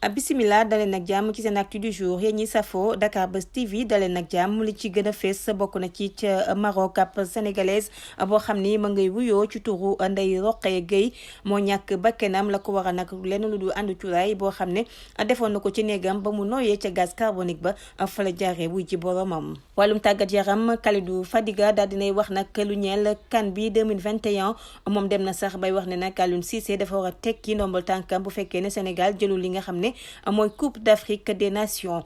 Bismillah daleen nag jàmm ci seen actu du jour yéen ñi safo Dakar Buzz TV daleen nag jàmm li ci gën a fees bokk na ci ca Maroc ab sénégalaise boo xam ni ma ngay wuyoo ci turu Ndeye Rokhaya Gueye moo ñàkk bakkanam la ko waral nag lenn lu dul ànd cuuraay boo xam ne defoon na ko ci néegam ba mu nooyee ca gaz carbonique ba fa la jaaree wuy ci boromam. wàllum tàggat yaram Kalidou Fadiga daal dinay wax nag lu ñeel CAN bi 2021 moom dem na sax bay wax ne nag Aliou Cissé dafa war a tekki ndombal tànkam bu fekkee ne Sénégal jëlul li nga xam ne mooy Coupe d'Afrique des Nations.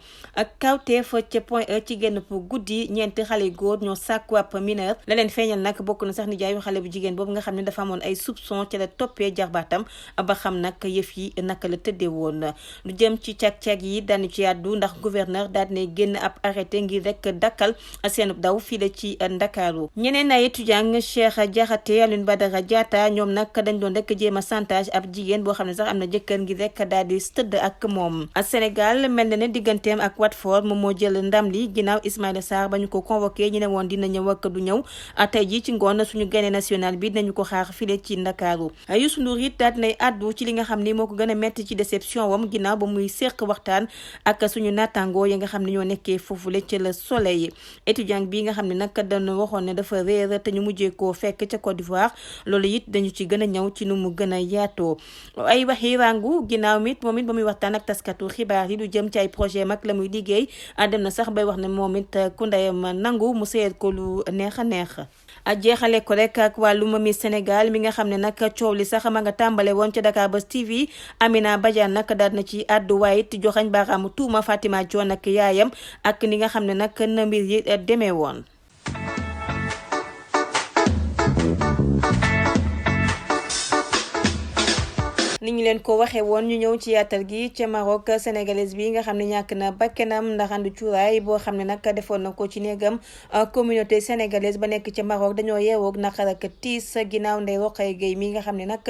kawteef ca Point E ci génn pour guddi ñeenti xale góor ñoo sàkku ab mineur la leen feeñal nag bokk na sax nijaayu xale bu jigéen boobu nga xam ne dafa amoon ay soupçon ca la toppee jarbaatam ba xam nag yëf yi naka la tëddee woon. lu jëm ci cag-cag yi daanu ci àddu ndax gouverneur daal ne génn ab arrêté ngir rek dakkal seenub daw fii la ci Ndakaaru. ñeneen ay étudiant Cheikh Diakhaté Alioune Badara Diatta ñoom nag dañ doon rek jéem a chantage ab jigéen boo xam ne sax am na jëkkër ngir rek daal di tëdd ak moom. Sénégal mel na ne digganteem ak Watford moom moo jël ndam li ginnaaw Ismaïla Sarr ba ñu ko convoqué ñu ne woon dina ñëw ak du ñëw tey jii ci ngoon suñu gaynde national bi dinañu ko xaar file ci Ndakaaru. Youssou Ndour it daal dinay àddu ci li nga xam ni moo ko gën a metti ci déception wam ginnaaw ba muy séq waxtaan ak suñu naataangoo yi nga xam ne ñoo nekkee foofule ci Le Soleil. étudiant bi nga xam ne nag dañu waxoon ne dafa réer te ñu mujjee koo fekk ca Côte d'Ivoire loolu it dañu ci gën a ñëw ci nu mu gën a yaatoo. ay waxi rangu ginnaaw mit moom it ba muy waxtaan ak taskatu xibaar yi lu jëm ci ay projet mag la muy liggéey dem na sax bay wax ne moom it ku ndeyam nangu mu seyal ko lu neex a neex. jeexale ko rek ak wàllum Miss Sénégal mi nga xam ne nag coow li sax ma nga tàmbale woon ca Dakar Buzz TV Amina Badiane nag daal na ci àddu waaye it joxañ baaraamu tuuma Fatima Dione ak yaayam ak ni nga xam ne nag na mbir yi demee woon. ni ñu leen ko waxee woon ñu ñëw ci yaatal gi ca Maroc sénégalaise bi nga xam ne ñàkk na bakkanam ndax ànd cuuraay boo xam ne nag defoon na ko ci néegam. communauté sénégalaise ba nekk ca Maroc dañoo yeewoog naqar ak tiis ginnaaw Ndeye Rokhaya Gueye mi nga xam ne nag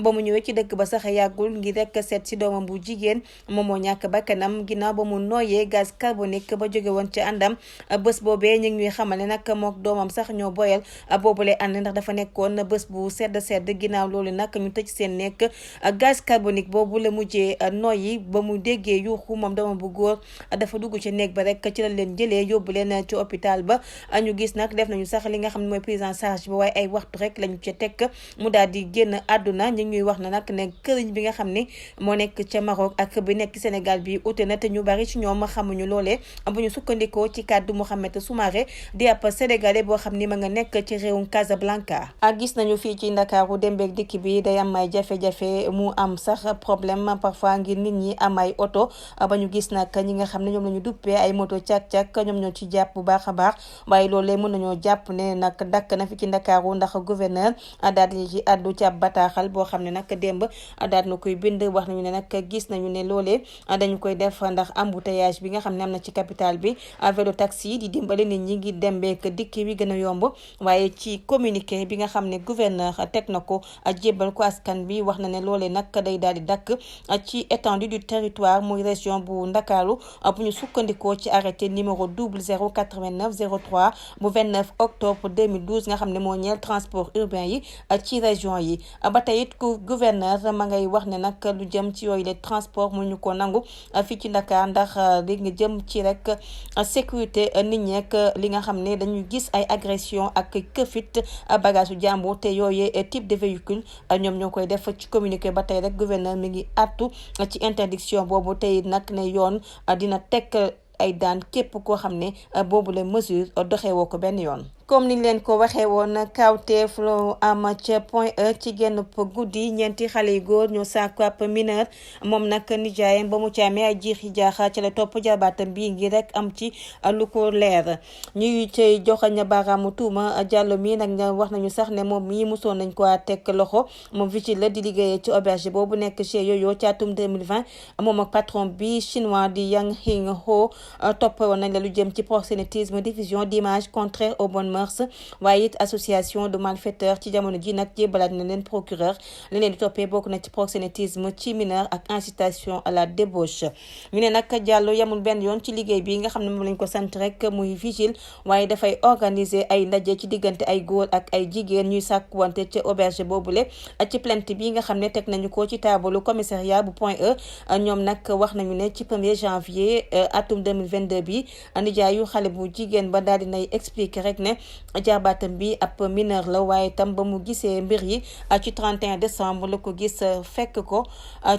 ba mu ñëwee ci dëkk ba sax yàggul ngir rek seet si doomam bu jigéen moom moo ñàkk bakkanam ginnaaw ba mu nooyee gaz carbonique ba jóge woon ci àndam. bés boobee ñu ngi ñuy xamal ne nag mook doomam sax ñoo boyal boobule ànd ndax dafa nekkoon bés bu sedd ginnaaw loolu nag ñu tëj seen nekk. gaz carbonique boobu la mujjee noyyi ba mu déggee yuuxu moom dama bu góor dafa dugg ci néeg ba rek ci la leen jëlee yóbbu leen ci hôpital ba ñu gis nag def nañu sax li nga xam ne mooy prise en charge ba waaye ay waxtu rek lañu ca teg mu daal di génn àdduna ñu ñuy wax na nag ne këriñ bi nga xam ne moo nekk ca Maroc ak bi nekk Sénégal bi ute na te ñu bari ci ñoom xamuñu loolee bu ñu sukkandikoo ci kàddu Mouhamed Soumaré di ab sénégalais boo xam ni ma nga nekk ci réewum Casablanca. ak gis nañu fii ci Ndakaaru dem beeg dikk bi day am ay jafe-jafe mu am sax problème parfois ngir nit ñi am ay oto ba ñu gis nag ñi nga xam ne ñoom la ñu duppee ay moto càq-càq ñoom ñoo ci jàpp bu baax a baax waaye loolee mën nañoo jàpp ne nag dakk na fi ci Ndakaaru ndax gouverneur daal di ci àddu ci ab bataaxal boo xam ne nag démb daal na koy bind wax nañu ne nag gis nañu ne loolee dañu koy def ndax embouteillage bi nga xam ne am na ci capitale bi vélo taxi di dimbale nit ñi ngi dem beek dikk wi gën a yomb waaye ci communiqué bi nga xam ne gouverneur teg na ko jébbal ko askan bi wax na ne loolee nag day daal di dakk ci étendue du territoire muy région bu Ndakaaru bu ñu sukkandikoo ci arrêté numéro 008903 bu 29 octobre 2012 nga xam ne moo ñeel transport urbain yi ci région yi. ba tey it gouverneur ma ngay wax ne nag lu jëm ci yooyu les transports mu ñu ko nangu fii ci Dakar ndax li nga jëm ci rek sécurité nit ñi ak li nga xam ne dañuy gis ay agression ak këfit bagage u jàmbur te yooyee type de véhicule ñoom ñoo koy def ci communiqué ba tey rek gouverneur mi ngi àttu ci interdiction boobu tey nag ne yoon dina teg ay daan képp koo xam ne boobu la mesure doxewoo ko benn yoon. comme niñ leen ko waxee woon kawteef lu am ca Point E ci genn guddi ñeenti xale yu góor ñoo sàkku ab mineur moom nag nijaayam ba mu ci amee ay jiixi jaaxa ci la topp jarbaatam bii ngi rek am ci lu ko leer ñuy cay joxañ baaraamu tuuma Diallo mi nag wax nañu sax ne moom mii mosoon nañ ko teg loxo moom vigile la di liggéeyee ci auberge boobu nekk chez Yoyo ci atum 2020 moom ak patron bi chinois di Yang Hing Ho topp woon nañ la lu jëm ci proxénétisme diffusion d'images contraires aux bonnes mœurs waaye it association de malfaiteurs ci jamono ji nag jébbalaat na leen procureur li leen di toppee bokk na ci proxénétisme ci mineur ak incitation à la débauche. ñu ne nag Diallo yamul benn yoon ci liggéey bi nga xam ne moom lañ ko sant rek muy vigile waaye dafay organiser ay ndaje ci diggante ay góor ak ay jigéen ñuy sàkkuwante ci auberge boobule ci plainte bi nga xam ne teg nañu ko ci taabalu commissariat bu Point E. ñoom nag wax nañu ne ci 1er janvier atum 2022 bi nijaayu xale bu jigéen ba daal dinay expliquer rek ne jarbaatam bi ab mineur la waaye tam ba mu gisee mbir yi ci 31 décembre la ko gis fekk ko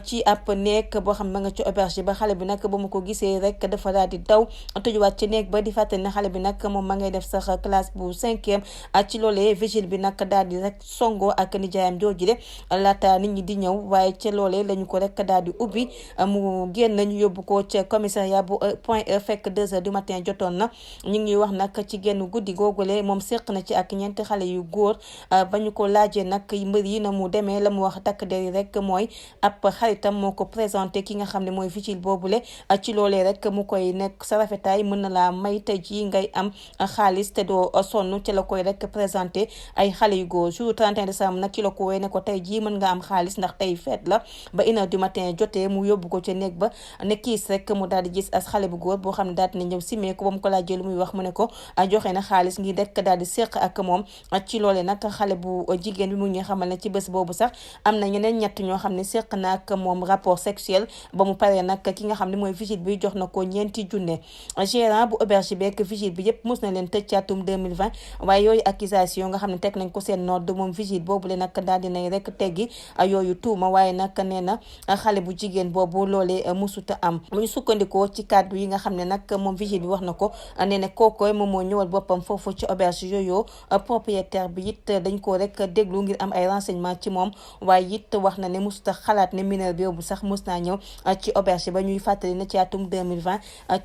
ci ab néeg boo xam ne nga ci auberge ba xale bi nag ba mu ko gisee rek dafa daal di daw tëjuwaat ci néeg ba di fàttali ne xale bi nag moom ma ngay def sax classe bu 5e ci loolee vigile bi nag daal di rek songo ak nijaayam joojule laata nit ñi di ñëw waaye ca loolee lañu ko rek daal di ubbi mu génn ñu yóbbu ko ca commissariat bu Point E fekk 2 heures du matin jotoon na ñu ngi wax nag ci genn guddi googule moom séq na ci ak ñeenti xale yu góor ba ñu ko laajee nag mbir yi na mu demee la mu wax takk der yi rek mooy ab xaritam moo ko présenté ki nga xam ne mooy vigile boobule ci loolee rek mu koy nekk sa rafetaay mën na laa may tey jii ngay am xaalis te doo sonn ci la koy rek présenté ay xale yu góor jour 31 décembre nag ci la ko wéy ne ko tey jii mën nga am xaalis ndax tey fête la ba 1 heure du matin jotee mu yóbbu ko ca néeg ba ne kiis rek mu daal di gis as xale bu góor boo xam ne daal di ñëw simee ko ba mu ko laajee lu muy wax mu ne ko joxe na xaalis ngir rek daal di séq ak moom ci loolee nag xale bu jigéen bi mu ngi xamal ne ci bés boobu sax am na ñeneen ñett ñoo xam ne séq na ak moom rapport sexuel ba mu paree nag ki nga xam ne mooy vigile bi jox na ko ñeenti junne. Gérant bu auberge beeg vigile bi yëpp mus na leen tëj ci atum 2020 waaye yooyu accusation nga xam ne teg nañ ko seen nodd moom vigile boobu le nag daal dinay rek teggi yooyu tuuma waaye nag nee na xale bu jigéen boobu loolee musuta am. mu ñu sukkandikoo ci kàddu yi nga xam ne nag moom vigile bi wax na ko nee na kookooy moom moo ñëwal boppam foofu ci auberge yooyu propriétaire bi it dañ ko rek déglu ngir am ay renseignement ci moom waaye it wax na ne musuta xalaat ne mineur bi bu sax mus naa ñëw ci auberge ba ñuy fàttali na ci atum 2020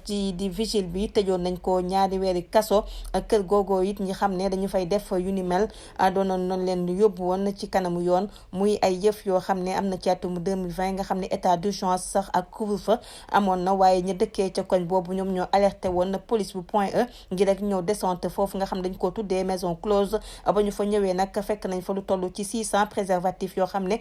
ci di vigile bi tëjoon nañ ko ñaari weeri kaso kër googoo it ñi xam ne dañu fay def yu ni mel doonoon noonu leen yóbbu woon ci kanamu yoon muy ay yëf yoo xam ne am na ci atum 2020 nga xam ne état d'urgence sax ak couvre-feu amoon na waaye ñu dëkkee ca koñ boobu ñoom ñoo alerté woon na police bu Point E ngir rek ñëw descente foofu nga xam dañ ko tuddee maison close ba ñu fa ñëwee nag fekk nañ fa lu toll ci 600 préservatifs yoo xam ne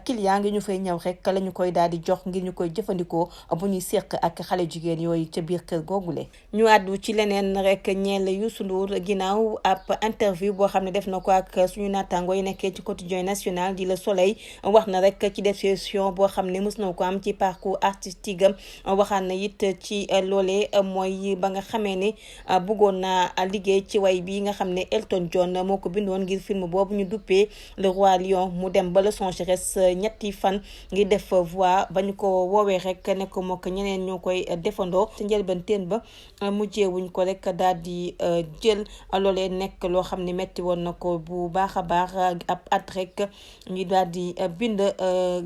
client ngi ñu fay ñëw rek la ñu koy daal di jox ngir ñu koy jëfandikoo bu ñuy seq ak xale jigéen yooyu ca biir kër googule. ñu àddu ci leneen rek ñeel Youssou Ndour ginnaaw ab interview boo xam ne def na ko ak suñu naataango yi nekkee ci quotidien national di Le Soleil wax na rek ci décision boo xam ne mës na ko am ci parcours artistique am waxaan na it ci loolee mooy ba nga xamee ne bëggoon naa liggéey ci way bi nga xam ne Elton John moo ko bindoon ngir film boobu ñu duppee Le Roi Lion mu dem ba Los Angeles ñetti fan ngir def voix ba ñu ko woowee rek ne ko moo ko ñeneen ñoo koy defandoo ci njëlbéen ba mujjeewuñ ko rek daal di jël loolee nekk loo xam ne metti woon na ko bu baax a baax ab at rek ñu daal di bind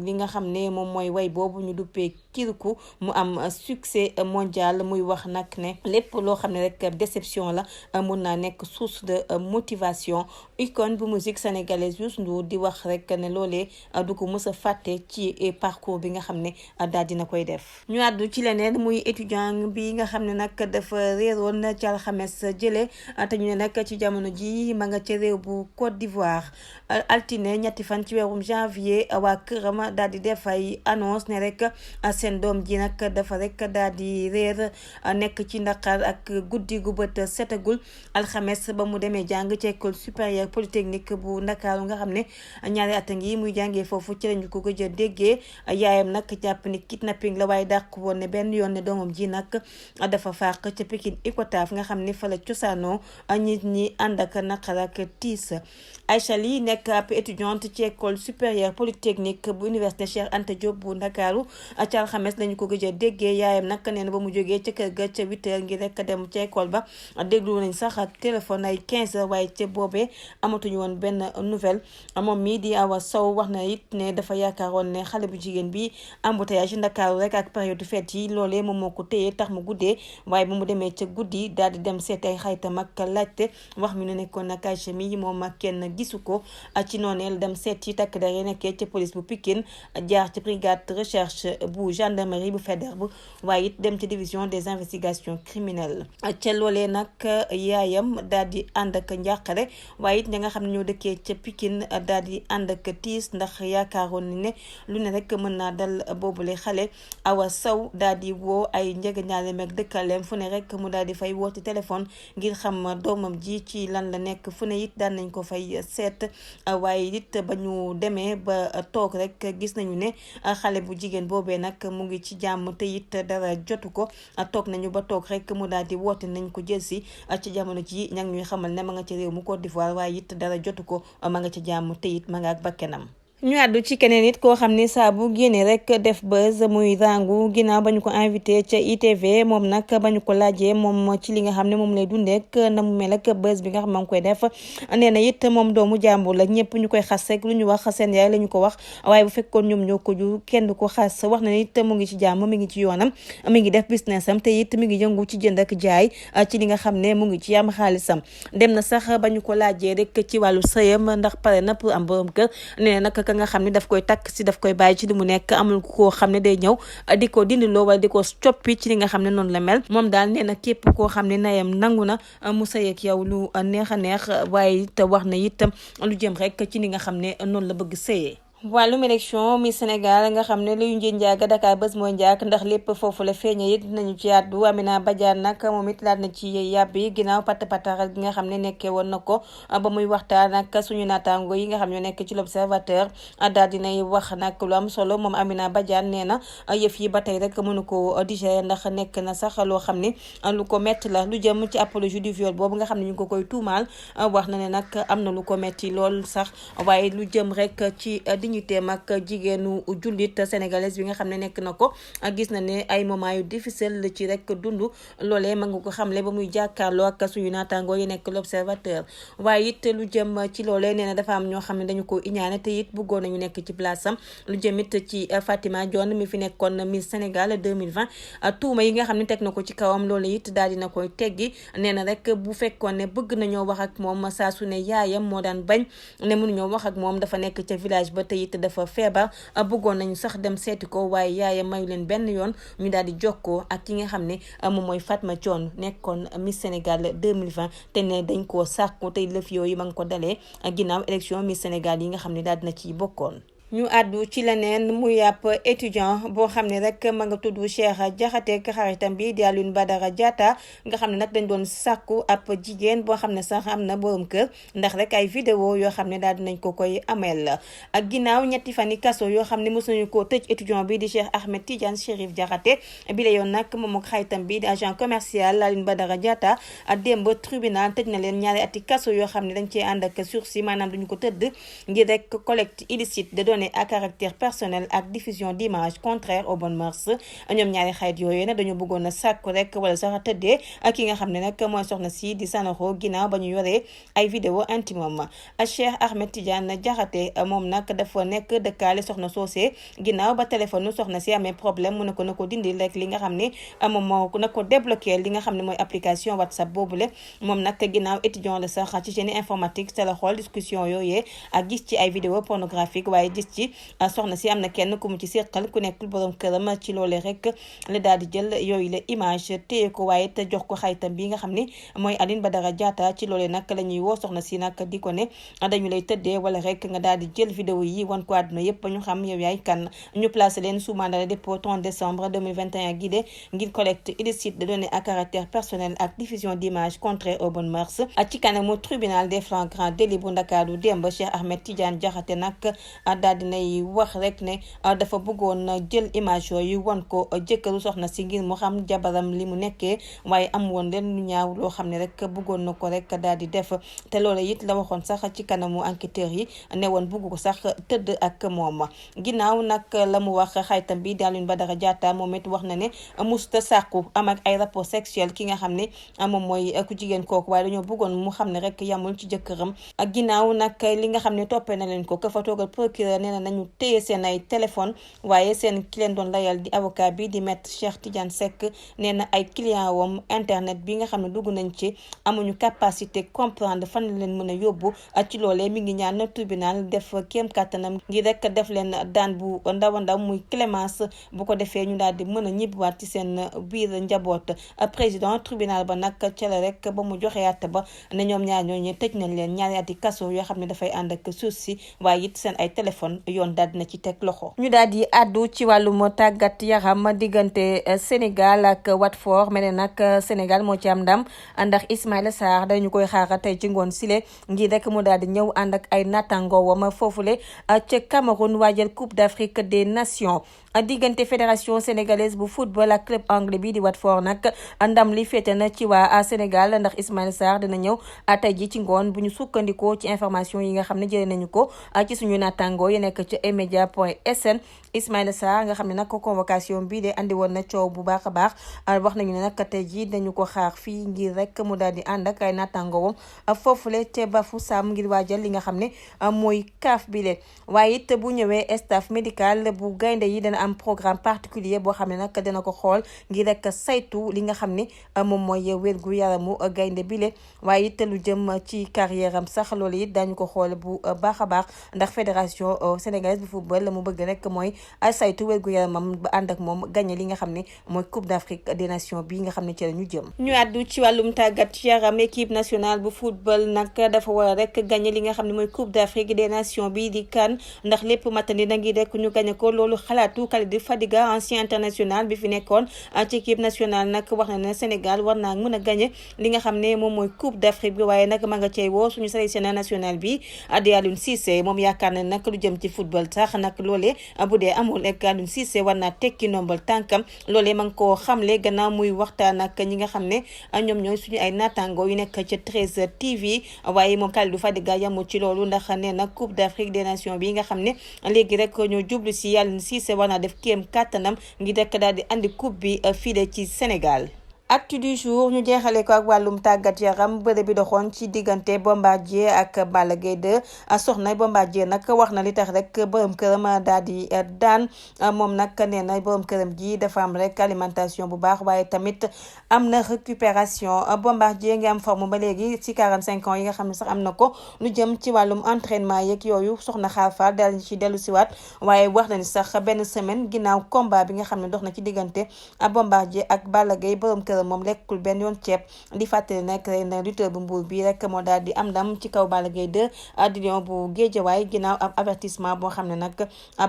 li nga xam ne moom mooy way boobu ñu duppee Kirikou mu am succès mondial muy wax nag ne lépp loo xam ne rek déception la mun naa nekk source de motivation. icône bu musique sénégalaise Youssou Ndour di wax rek ne loolee du ko mës a fàtte ci parcours bi nga xam ne daal dina koy def. ñu àddu ci leneen muy étudiant bi nga xam ne nag dafa réeroon ci alxames jële te ñu ne nag ci jamono ji ma nga ca réew bu Côte d'Ivoire altine ñetti fan ci weerum janvier waa këram daal di def ay annonce ne rek seen doom ji nag dafa rek daal di réer nekk ci Ndakaar ak guddi gu bët setagul alxames ba mu demee jàng ci école supérieure polytechnique bu Ndakaaru nga xam ne ñaari at ngi muy jàngee foofu ci lañu ko gëj a déggee yaayam nag jàpp ni kidnapping la waaye dàq woon ne benn yoon ne doomam ji nag dafa fàq ca Pikine Icotaf nga xam ne fa la cosaanoo nit ñi ànd ak naqar ak tiis. Aïcha Ly nekk ab étudiante ci école supérieure polytechnique bu université Cheikh Anta Diop bu Ndakaaru ca alxames lañu ko gëj a déggee yaayam nag nee na ba mu jógee ca kër ga ca 8h ngir rek dem ca école ba déglu nañ sax ak téléphone ay 15h waaye ca boobee amatuñu woon benn nouvelle moom mii di Awa Sow wax na it ne dafa yaakaaroon ne xale bu jigéen bi embouteillage Ndakaaru rek ak période fête yi loolee moom moo ko téye tax mu guddee waaye ba mu demee ca guddi daal di dem seeti ay xaritam ak laajte wax mi ne nekkoon nag Aïcha mi moom ak kenn gisu ko ci nooneel dem seet yi takk der yi nekkee ca police bu Pikine jaar ci brigade recherche bu gendarmerie bu Faidherbe waaye it dem ci division des investigations criminelles ca loolee nag yaayam daal di ànd ak njàqare waaye it ña nga xam ne ñoo dëkkee ca Pikine daal di ànd ak tiis ndax yaakaaroon ni ne lu ne rek mën naa dal boobule xale. Awa Sow daal di woo ay njëgëñaaleem ak dëkkaleem fu ne rek mu daal di fay woote téléphone ngir xam doomam ji ci lan la nekk fu ne it daan nañ ko fay seet waaye it ba ñu demee ba toog rek gis nañu ne xale bu jigéen boobee nag mu ngi ci jàmm te it dara jotu ko toog nañu ba toog rek mu daal di woote nañ ko jël si ci jamono ji ña ngi ñuy xamal ne ma nga ci réew mu Côte d'Ivoire waaye it dara jotu ko ma nga ci jàmm te it ma nga ak bakkenam. ñu àddu ci keneen it koo xam ne saa bu génnee rek def buzz muy Rangou ginnaaw ba ñu ko invité ca ITV moom nag ba ñu ko laajee moom ci li nga xam ne moom lay dundee na mu mel ak buzz bi nga xam ne ngi koy def nee na it moom doomu jàmbur la ñëpp ñu koy xas rek lu ñu wax seen yaay la ñu ko wax waaye bu fekkoon ñoom ñoo ko ju kenn du ko xas wax na it mu ngi ci jàmm mi ngi ci yoonam mi ngi def business am te it mi ngi yëngu ci jënd ak jaay ci li nga xam ne mu ngi ci am xaalisam dem na sax ba ñu ko laajee rek ci wàllu sëyam ndax pare na pour am borom kër nee na nag nga xam ne daf koy takk si daf koy bàyyi ci li mu nekk amul koo xam ne day ñëw di ko dindiloo wala di ko coppi ci li nga xam ne noonu la mel moom daal nee na képp koo xam ne nayam nangu na mu sëy ak yow lu neex a neex waaye it wax na it lu jëm rek ci li nga xam ne noonu la bëgg sëyee. wàllum élection mi Sénégal nga xam ne luy njëñ njaag Dakar bés mooy njaag ndax lépp foofu la feeñe it dinañu ci àddu Amina Badiane nag moom it laat na ci yàbbi ginnaaw patapataral gi nga xam ne nekkee woon na ko ba muy waxtaan ak suñu naataango yi nga xam ne nekk ci l'Observateur daal dinay wax nag lu am solo moom Amina Badiane nee na yëf yi ba tey rek mënu ko digérer ndax nekk na sax loo xam ne lu ko metti la lu jëm ci apologie du viol boobu nga xam ne ñu ko koy tuumaal wax na ne nag am na lu ko metti lool sax waaye lu jëm rek ci teem ak jigéenu jullit sénégalaise bi nga xam ne nekk na ko gis na ne ay moment yu difficile la ci rek dund loolee ma nga ko xamle ba muy jàkkaarloo ak suñu naataangoo yi nekk l'Observateur waaye it lu jëm ci loolee nee na dafa am ñoo xam ne dañu ko iñaane te it bëggoon nañu nekk ci place am lu jëm it ci Fatima Dione mi fi nekkoon Miss Sénégal 2020 tuuma yi nga xam ne teg na ko ci kawam loolee it daal dina koy teggi nee na rek bu fekkoon ne bëgg nañoo wax ak moom saa su ne yaayam moo daan bañ ne mënuñoo wax ak moom dafa nekk ca village ba te it dafa feebar bëggoon nañu sax dem seeti ko waaye yaayam mayu leen benn yoon ñu daal di jokkoo ak ki nga xam ne moom mooy Fatma Dione nekkoon Miss Sénégal 2020 te ne dañ koo sàkku tey lëf yooyu ma ngi ko dalee ginnaaw élection Miss Sénégal yi nga xam ne daal dina ciy bokkoon. ñu àddu ci leneen muy ab étudiant boo xam ne rek ma nga tudd Cheikh Diakhaté ak xaritam bi di Alioune Badara Diatta nga xam ne nag dañ doon sàkku ab jigéen boo xam ne sax am na borom kër ndax rek ay vidéo yoo xam ne daal dinañ ko koy ameel ak ginnaaw ñetti fani kaso yoo xam ne mos nañu koo tëj étudiant bi di Cheikh Ahmed Tidiane Chérif Diakhaté bi la yoon nag moom ak xaritam bi di agent commercial Alioune Badara Diatta démb tribunal tëj na leen ñaari ati kaso yoo xam ne dañ cee ànd ak sursis maanaam duñu ko tëdd ngir rek collecte illicite de données à caractère personnel ak diffusion d'images contraires aux bonnes mœurs ñoom ñaari xarit yooyu nag dañoo bëggoon a sàkku rek wala sax tëddee ak ki nga xam ne nag mooy soxna si di Sanokho ginnaaw ba ñu yoree ay vidéo intime Cheikh Ahmed Tidiane Diakhaté moom nag dafa nekk dëkkaale soxna soosé ginnaaw ba téléphone soxna si amee problème mu ne ko na ko dindi rek li nga xam ne moom moo na ko débloqué li nga xam ne mooy application WhatsApp boobule moom nag ginnaaw étudiant la sax ci génie informatique te la xool discussion yooyee ak gis ci ay vidéo pornographique waaye gis ci soxna si am na kenn ku mu ci seqal ku nekkul borom këram ci loolee rek la daal di jël yooyu la image téye ko waaye te jox ko xaytam bi nga xam ne mooy Alioune Badara Diatta ci loolee nag la ñuy woo soxna si nag di ko ne dañu lay tëddee wala rek nga daal di jël vidéo yi wan ko àdduna yëpp ba ñu xam yow yaay kan ñu placé leen sous mandat de dépôt 30 décembre 2021 guidé ngir collecte illicite de données à caractère personnel ak diffusion d'images contraires aux bonnes mœurs ci kanamu tribunal des flagrants délits bu Ndakaaru démb Cheikh Ahmed Tidiane Diakhaté nag daal dinay wax rek ne dafa bëggoon jël image yooyu wan ko jëkkëru soxna si ngir mu xam jabaram li mu nekkee waaye am woon leen lu ñaaw loo xam ne rek bëggoon na ko rek daal di def te loola it la waxoon sax ci kanamu enquêteurs yi ne woon bëgg ko sax tëdd ak moom ginnaaw nag la mu wax xaytam bi di Alioune Badara Diatta moom it wax na ne musta sàkku am ak ay rapport sexuel ki nga xam ne moom mooy ku jigéen kooku waaye dañoo bëggoon mu xam ne rek yamul ci jëkkëram ak ginnaaw nag li nga xam ne toppee na leen ko ka fa toogal procureur nee na nañu téye seen ay téléphone waaye seen ki leen doon layal di avocat bi di maître Cheikh Tidiane Seck nee na ay client wam internet bi nga xam ne dugg nañ ci amuñu capacité comprendre fan la leen mën a yóbbu ci loolee mi ngi ñaan tribunal def kéem kàttanam ngir rek def leen daan bu ndaw a ndaw muy clémence bu ko defee ñu daal di mën a ñibbiwaat ci seen biir njaboot. président tribunal ba nag ca la rek ba mu joxe àtte ba ne ñoom ñaar ñooñu tëj nañ leen ñaari ati kaso yoo xam ne dafay ànd ak suuf si waaye it seen ay téléphone yoon daal dina ci teg loxo. ñu daal di àddu ci wàllum tàggat yaram diggante Sénégal ak Watford mel ne nag Sénégal moo ci am ndam ndax Ismaïla Sarr dañu koy xaar tey ci ngoon sile ngir rek mu daal di ñëw ànd ak ay nattangoowam foofule ca Cameroun waajal Coupe d'Afrique des Nations. diggante fédération sénégalaise bu football ak club anglais bi di Watford nag ndam li féete na ci waa Sénégal ndax Ismaïla Sarr dina ñëw tey ji ci ngoon bu ñu sukkandikoo ci information yi nga xam ne jëlee nañu ko ci suñu nattangoo yi nekk ci emedia.sn. Ismaïla Sarr nga xam ne nag convocation bi de andi woon na coow bu baax a baax wax nañu ne nag tey ji dañu ko xaar fii ngir rek mu daal di ànd ak ay nattangoowam foofule te Bafoussam ngir waajal li nga xam ne mooy CAF bi le waaye it bu ñëwee staff médical bu gaynde yi dana am programme particulier boo xam ne nag dina ko xool ngir rek saytu li nga xam ne moom mooy wérgu yaramu gaynde bile waaye it lu jëm ci carrière am sax loolu it dañu ko xool bu baax a baax ndax fédération sénégalaise bu football la mu bëgg rek mooy saytu wérgu yaramam ba ànd ak moom gagné li nga xam ne mooy Coupe d'Afrique des Nations bi nga xam ne ci la ñu jëm. ñu àddu ci wàllum tàggat yaram équipe nationale bu football nag dafa war a rek gagné li nga xam ne mooy Coupe d'Afrique des Nations bi di CAN ndax lépp matandi na ngi rek ñu gagné ko loolu xalaatu Khalidou Fadiga ancien international bi fi nekkoon ci équipe nationale nag wax na ne Sénégal war naa mën a gagné li nga xam ne moom mooy Coupe d'Afrique bi waaye nag ma nga cey woo suñu sélectionneur national bi di Aliou Cissé moom yaakaar na nag lu jëm ci football sax nag loolee bu dee amul ak Aliou Cissé war naa tekki ndombal tànkam loolee ma ngi koo xamle gannaaw muy waxtaan ak ñi nga xam ne ñoom ñooy suñu ay naataango yu nekk ca 13 TV waaye moom Khalidou Fadiga yamul ci loolu ndax nee na Coupe d'Afrique des Nations bi nga xam ne léegi rek ñoo jublu si Aliou Cissé war naa def kéem kàttanam ngir rek daal di andi coupe bi fii ci Sénégal. actu du jour ñu jeexale ko ak wàllum tàggat yaram bëre bi doxoon ci diggante Bombardier ak Balla Gaye 2 soxna Bombardier nag wax na li tax rek borom këram daal di daan moom nag nee na borom këram ji dafa am rek alimentation bu baax waaye tamit am na récupération Bombardier ngi am forme ba léegi ci 45 ans yi nga xam ne sax am na ko lu jëm ci wàllum entraînement yeeg yooyu soxna Xaafa daal ci dellu siwaat waaye wax na ni sax benn semaine ginnaaw combat bi nga xam ne dox na ci diggante Bombardier ak Balla Gaye borom këram moom lekkul benn yoon ceeb di fàttali nag na lutteur bu Mbour bi rek moo daal di am ndam ci kaw Balla Gaye 2 di Lion bu Guédiawaye ginnaaw ab avertissement boo xam ne nag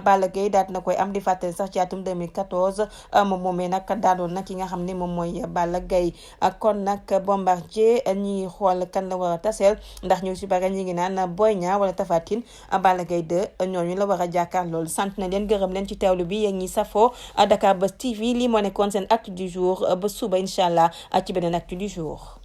Balla Gaye daal na koy am di fàttali sax ci atum 2014 moom moomee nag daanoon nag ki nga xam ne moom mooy Balla Gaye kon nag Bombardier ñi xool kan la war a taseel ndax ñu si bare ñi ngi naan Boy Niang wala Tapha Tine Balla Gaye 2 ñooñu la war a jàkkaar loolu sant na leen gërëm leen ci teewlu bi yéen ñi safoo Dakar Buzz TV lii moo nekkoon seen actu du jour ba suba incha allah ci beneen actu du jour.